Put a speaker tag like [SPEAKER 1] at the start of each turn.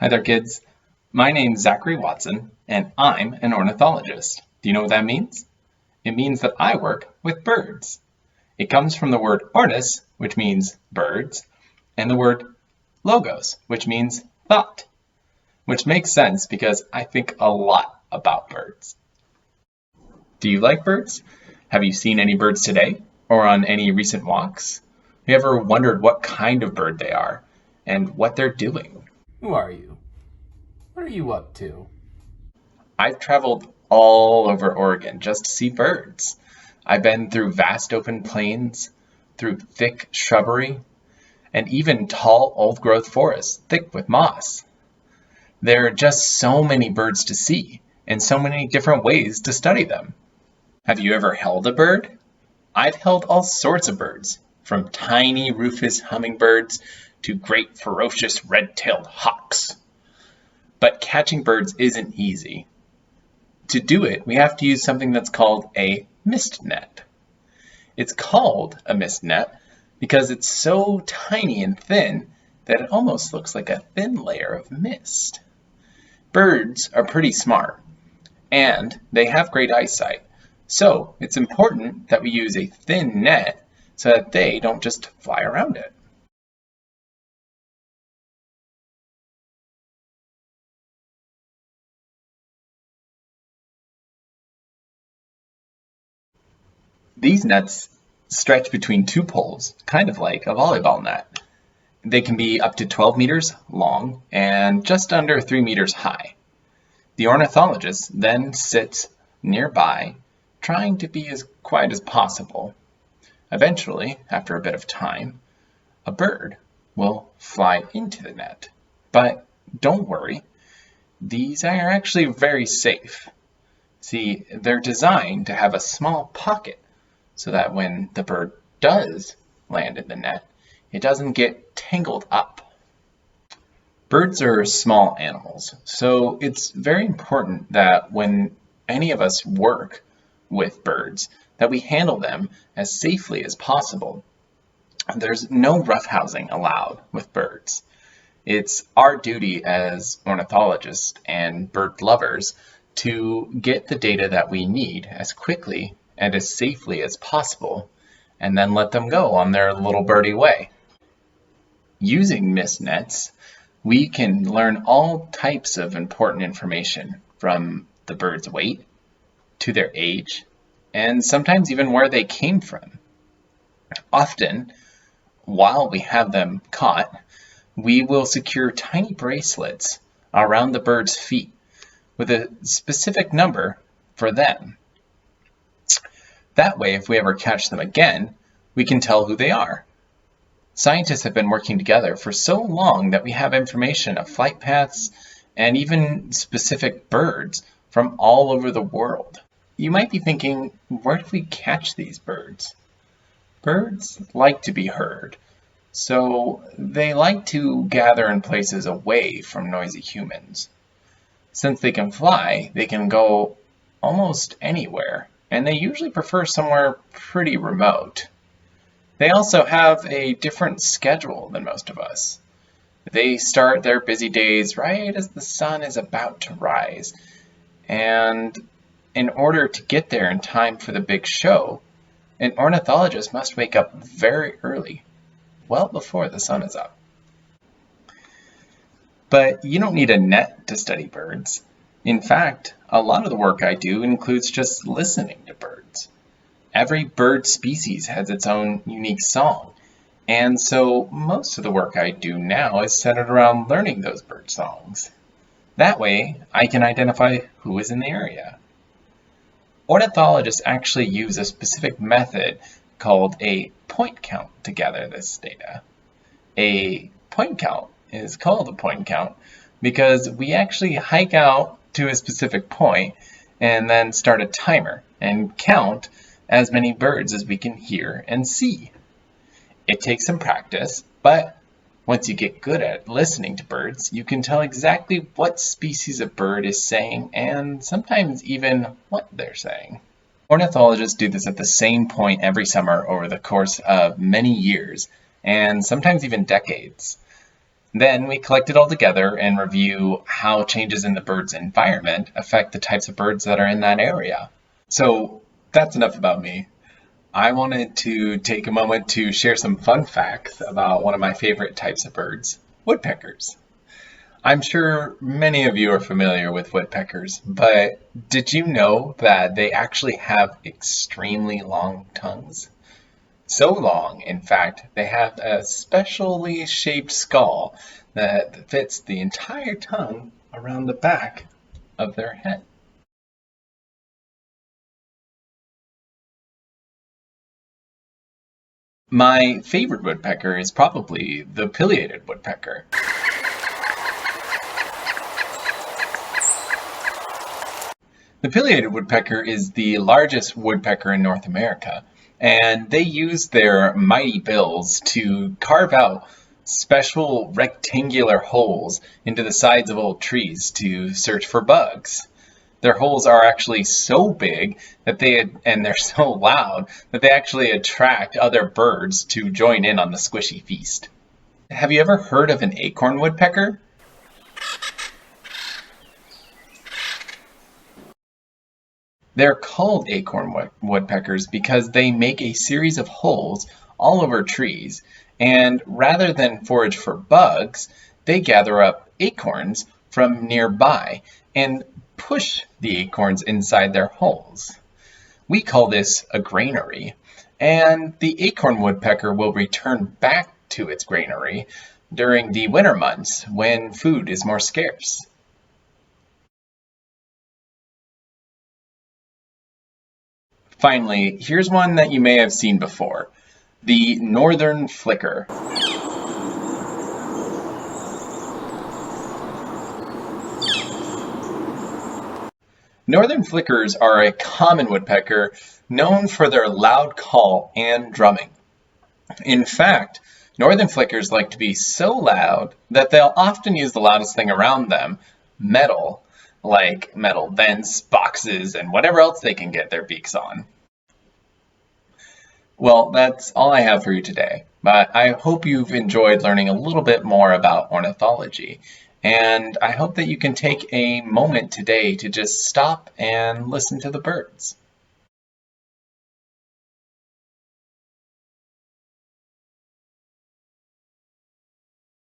[SPEAKER 1] there, kids. My name's Zachary Watson, and I'm an ornithologist. Do you know what that means? It means that I work with birds. It comes from the word ornis, which means birds, and the word logos, which means thought, which makes sense because I think a lot about birds. Do you like birds? Have you seen any birds today or on any recent walks? Have you ever wondered what kind of bird they are and what they're doing?
[SPEAKER 2] Who are you? What are you up to?
[SPEAKER 1] I've traveled all over Oregon just to see birds. I've been through vast open plains, through thick shrubbery, and even tall old-growth forests thick with moss. There are just so many birds to see, and so many different ways to study them. Have you ever held a bird? I've held all sorts of birds, from tiny rufous hummingbirds to great ferocious red-tailed hawks. But catching birds isn't easy. To do it, we have to use something that's called a mist net. It's called a mist net because it's so tiny and thin that it almost looks like a thin layer of mist. Birds are pretty smart, and they have great eyesight, so it's important that we use a thin net so that they don't just fly around it. These nets stretch between two poles, kind of like a volleyball net. They can be up to 12 meters long and just under 3 meters high. The ornithologist then sits nearby, trying to be as quiet as possible. Eventually, after a bit of time, a bird will fly into the net. But don't worry, these are actually very safe. See, they're designed to have a small pocket so that when the bird does land in the net, it doesn't get tangled up. Birds are small animals, so it's very important that when any of us work with birds, that we handle them as safely as possible. There's no roughhousing allowed with birds. It's our duty as ornithologists and bird lovers to get the data that we need as quickly and as safely as possible, and then let them go on their little birdie way. Using mist nets, we can learn all types of important information, from the bird's weight to their age, and sometimes even where they came from. Often, while we have them caught, we will secure tiny bracelets around the bird's feet with a specific number for them. That way, if we ever catch them again, we can tell who they are. Scientists have been working together for so long that we have information of flight paths and even specific birds from all over the world. You might be thinking, where do we catch these birds? Birds like to be heard, so they like to gather in places away from noisy humans. Since they can fly, they can go almost anywhere, and they usually prefer somewhere pretty remote. They also have a different schedule than most of us. They start their busy days right as the sun is about to rise, and in order to get there in time for the big show, an ornithologist must wake up very early, well before the sun is up. But you don't need a net to study birds. In fact, a lot of the work I do includes just listening to birds. Every bird species has its own unique song, and so most of the work I do now is centered around learning those bird songs. That way, I can identify who is in the area. Ornithologists actually use a specific method called a point count to gather this data. A point count is called a point count because we actually hike out to a specific point and then start a timer and count as many birds as we can hear and see. It takes some practice, but once you get good at listening to birds, you can tell exactly what species of bird is saying and sometimes even what they're saying. Ornithologists do this at the same point every summer over the course of many years and sometimes even decades. Then we collect it all together and review how changes in the bird's environment affect the types of birds that are in that area. So that's enough about me. I wanted to take a moment to share some fun facts about one of my favorite types of birds, woodpeckers. I'm sure many of you are familiar with woodpeckers, but did you know that they actually have extremely long tongues? So long, in fact, they have a specially shaped skull that fits the entire tongue around the back of their head. My favorite woodpecker is probably the pileated woodpecker. The pileated woodpecker is the largest woodpecker in North America, and they use their mighty bills to carve out special rectangular holes into the sides of old trees to search for bugs. Their holes are actually so big that they're so loud that they actually attract other birds to join in on the squishy feast. Have you ever heard of an acorn woodpecker? They're called acorn woodpeckers because they make a series of holes all over trees, and rather than forage for bugs, they gather up acorns from nearby and push the acorns inside their holes. We call this a granary, and the acorn woodpecker will return back to its granary during the winter months when food is more scarce. Finally, here's one that you may have seen before, the northern flicker. Northern flickers are a common woodpecker known for their loud call and drumming. In fact, northern flickers like to be so loud that they'll often use the loudest thing around them, metal, like metal vents, boxes, and whatever else they can get their beaks on. Well, that's all I have for you today, but I hope you've enjoyed learning a little bit more about ornithology. And I hope that you can take a moment today to just stop and listen to the birds.